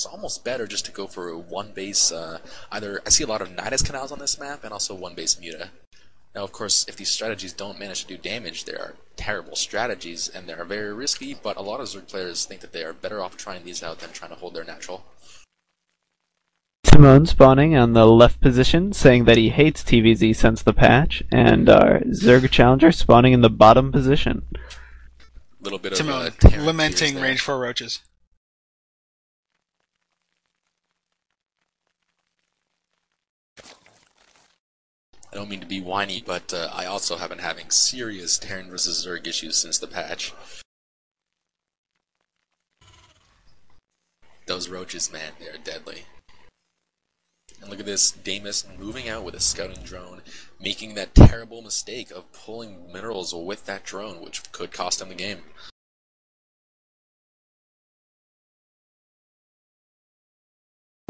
it's almost better just to go for one base, either, I see a lot of Nidus Canals on this map, and also one base Muta. Now, of course, if these strategies don't manage to do damage, they are terrible strategies, and they are very risky, but a lot of Zerg players think that they are better off trying these out than trying to hold their natural. Timon spawning on the left position, saying that he hates TVZ since the patch, and our Zerg Challenger spawning in the bottom position. Little bit Timon, of lamenting range 4 roaches. I don't mean to be whiny, but I also have been having serious Terran versus Zerg issues since the patch. Those roaches, man, they are deadly. And look at this, Damus moving out with a scouting drone, making that terrible mistake of pulling minerals with that drone, which could cost him the game.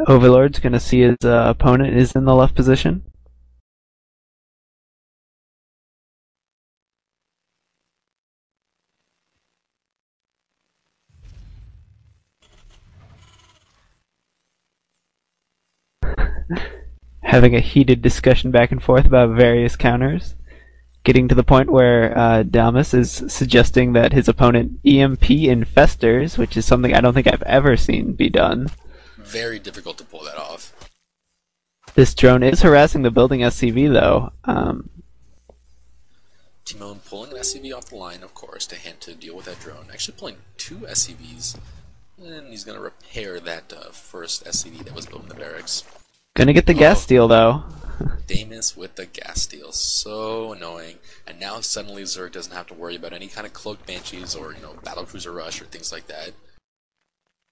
Overlord's gonna see his opponent is in the left position. Having a heated discussion back and forth about various counters, getting to the point where Damus is suggesting that his opponent EMP infestors, which is something I don't think I've ever seen be done. Very difficult to pull that off. This drone is harassing the building SCV though. Timon pulling an SCV off the line, of course, to deal with that drone. Actually pulling 2 SCVs, and he's going to repair that first SCV that was built in the barracks. Gonna get the gas steal though. Damus with the gas steal, so annoying. And now suddenly Zerg doesn't have to worry about any kind of cloaked banshees or battlecruiser rush or things like that.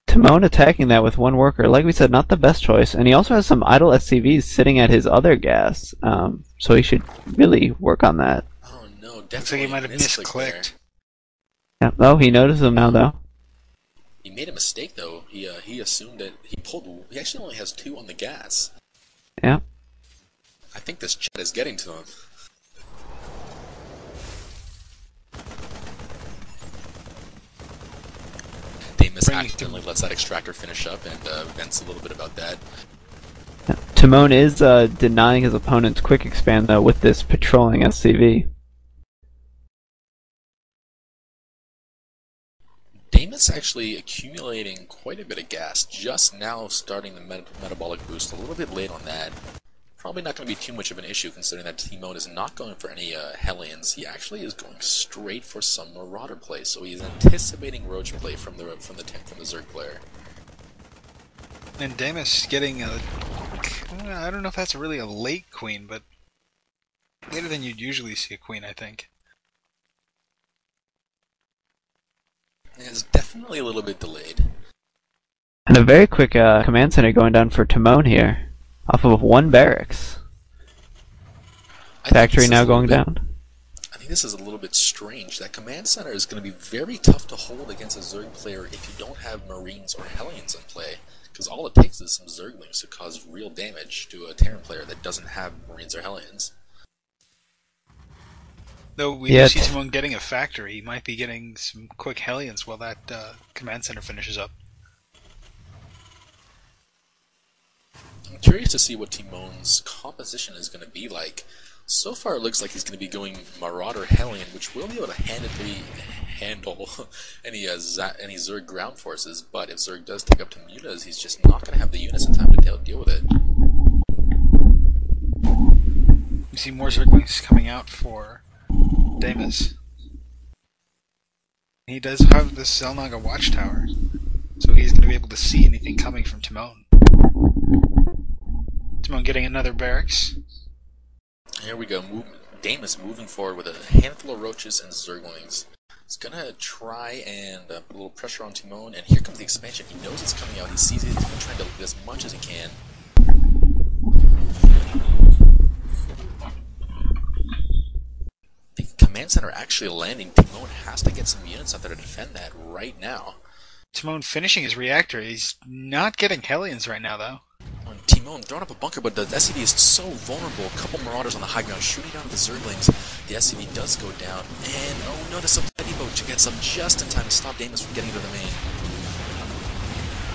Timon attacking that with one worker, like we said, not the best choice. And he also has some idle SCVs sitting at his other gas, so he should really work on that. Oh no, definitely. Looks like he might have misclicked. Yeah. Oh, he noticed them now though. He made a mistake though. He assumed that he actually only has 2 on the gas. Yeah. I think this chat is getting to him. Damus accidentally lets that extractor finish up and vents a little bit about that. Yeah. Timon is denying his opponent's quick expand though with this patrolling SCV. Damus actually accumulating quite a bit of gas, just now starting the metabolic boost, a little bit late on that. Probably not going to be too much of an issue considering that Timon is not going for any Hellions. He actually is going straight for some Marauder play, so he's anticipating Roach play from the Zerg player. And Damus getting a... I don't know if that's really a late queen, but later than you'd usually see a queen, I think. It's definitely a little bit delayed. And a very quick command center going down for Timon here. Off of 1 barracks. Factory now going down. I think this is a little bit strange. That command center is going to be very tough to hold against a Zerg player if you don't have Marines or Hellions in play. Because all it takes is some Zerglings to cause real damage to a Terran player that doesn't have Marines or Hellions. Though we do see Timon getting a factory, he might be getting some quick Hellions while that command center finishes up. I'm curious to see what Timon's composition is going to be like. So far it looks like he's going to be going Marauder Hellion, which will be able to handedly handle any Zerg ground forces, but if Zerg does take up to Mutas, he's just not going to have the units in time to deal with it. You see more Zerglings coming out for Damus. He does have the Selnaga watchtower, so he's going to be able to see anything coming from Timon. Timon getting another barracks. Here we go. Damus moving forward with a handful of roaches and Zerglings. He's going to try and put a little pressure on Timon, and here comes the expansion. He knows it's coming out. He sees it. He's trying to do as much as he can. The command center actually landing. Timon has to get some units out there to defend that right now. Timon finishing his reactor. He's not getting Hellions right now, though. Timon throwing up a bunker, but the SCV is so vulnerable. A couple Marauders on the high ground shooting down at the Zerglings. The SCV does go down, and oh no, the supply depot gets up just in time to stop Damus from getting to the main.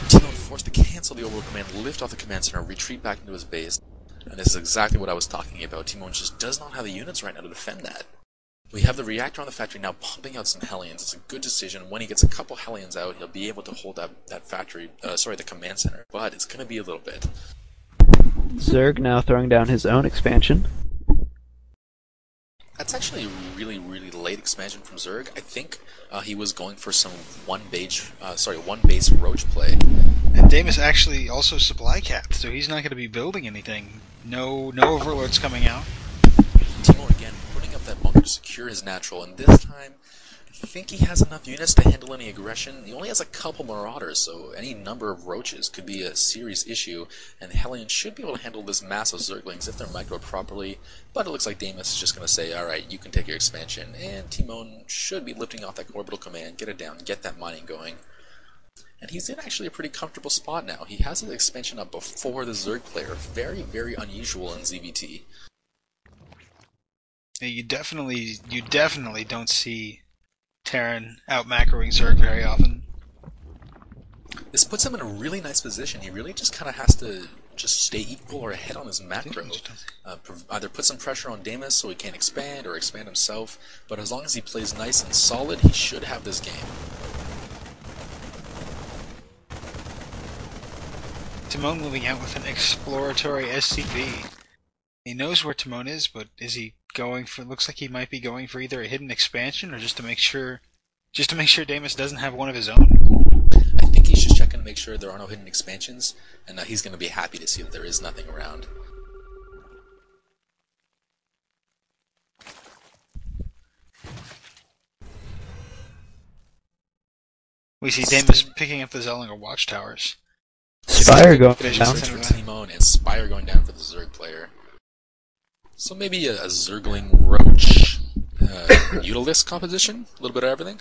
Timon forced to cancel the overload command, lift off the command center, retreat back into his base. And this is exactly what I was talking about. Timon just does not have the units right now to defend that. We have the reactor on the factory now pumping out some Hellions. It's a good decision. When he gets a couple Hellions out, he'll be able to hold that factory, the command center. But it's going to be a little bit. Zerg now throwing down his own expansion. That's actually a really, really late expansion from Zerg. I think he was going for some one base roach play. And Damus actually also supply capped, so he's not going to be building anything. No overlords coming out. Timon again putting up that bunker to secure his natural, and this time I think he has enough units to handle any aggression. He only has a couple Marauders, so any number of roaches could be a serious issue, and the Hellions should be able to handle this mass of Zerglings if they're microed properly, but it looks like Damus is just going to say, alright, you can take your expansion, and Timon should be lifting off that orbital command, get it down, get that mining going. And he's in actually a pretty comfortable spot now. He has his expansion up before the Zerg player. Very, very unusual in ZVT. Yeah, you definitely don't see Terran out macroing Zerg very often. This puts him in a really nice position. He really just kind of has to just stay equal or ahead on his macro. Either put some pressure on Damus so he can't expand, or expand himself. But as long as he plays nice and solid, he should have this game. Timon moving out with an exploratory SCV. He knows where Timon is, but is he going for? Looks like he might be going for either a hidden expansion or just to make sure Damus doesn't have one of his own. I think he's just checking to make sure there are no hidden expansions, and he's going to be happy to see that there is nothing around. We see Damus picking up the Zellinger watchtowers. Spire going down. For Timon, and Spire going down for the Zerg player. So maybe a Zergling Roach Mutalisk composition? A little bit of everything?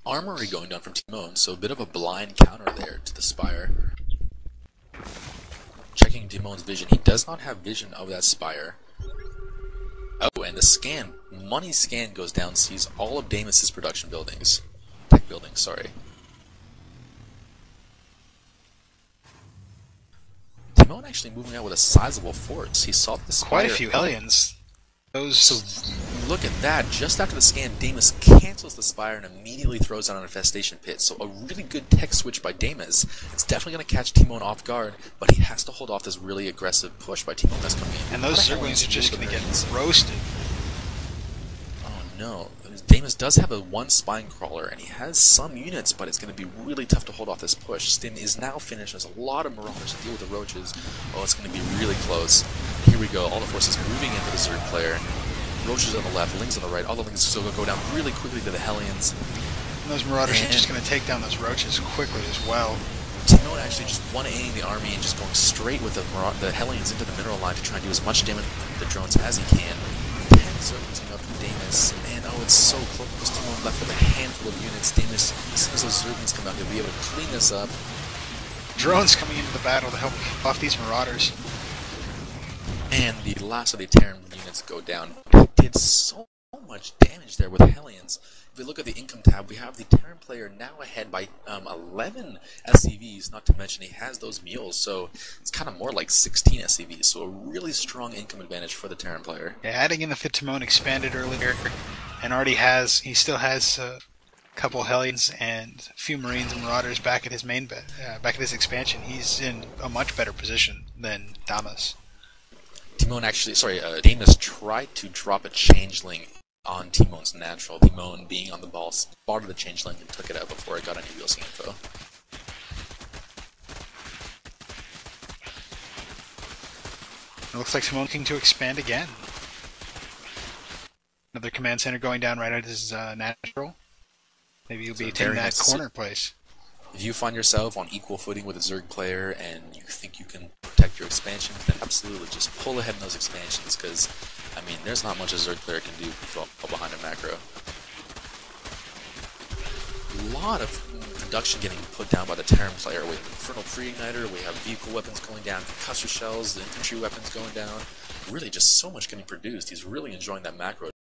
Armory going down from Timon, so a bit of a blind counter there to the Spire. Checking Timon's vision. He does not have vision of that Spire. Oh, and the scan, money scan goes down, sees all of Damus's production buildings. Tech buildings, sorry. Timon actually moving out with a sizable force. He saw the Spire. Quite a few Hellions. So look at that. Just after the scan, Damus cancels the Spire and immediately throws down an infestation pit. So a really good tech switch by Damus. It's definitely going to catch Timon off guard, but he has to hold off this really aggressive push by Timon that's coming in. And those Zerglings are just going to get roasted. Oh no. Damus does have a one spine crawler, and he has some units, but it's going to be really tough to hold off this push. Stim is now finished. There's a lot of Marauders to deal with the Roaches. Oh, it's going to be really close. Here we go. All the forces moving into the Zerg player. Roaches on the left, Lings on the right. All the Lings still going to go down really quickly to the Hellions. And those Marauders are just going to take down those Roaches quickly as well. Timon actually just 1Aing the army and just going straight with the Hellions into the mineral line to try and do as much damage with the drones as he can. 10 Zerglings up from Damus. Man, oh, it's so close. Timon left with a handful of units. Damus, as soon as those Zerglings come out, he'll be able to clean this up. Drones coming into the battle to help off these Marauders. And the last of the Terran units go down. He did so much damage there with Hellions. If we look at the income tab, we have the Terran player now ahead by 11 SCVs, not to mention he has those mules, so it's kind of more like 16 SCVs, so a really strong income advantage for the Terran player. Yeah, adding in the Timon expanded earlier, and he still has a couple Hellions and a few Marines and Marauders back at his back at his expansion. He's in a much better position than Damus. Damus tried to drop a changeling on Timon's natural. Timon, being on the ball, spotted the changeling and took it out before it got any real info. It looks like Timon looking to expand again. Another command center going down right at his natural. Maybe you'll be taking that corner place. If you find yourself on equal footing with a Zerg player and you think you can protect your expansions, then absolutely just pull ahead in those expansions, because, I mean, there's not much a Zerg player can do while behind a macro. A lot of production getting put down by the Terran player. We have Infernal Pre-Igniter, we have vehicle weapons going down, concussor shells, the infantry weapons going down. Really just so much getting produced. He's really enjoying that macro.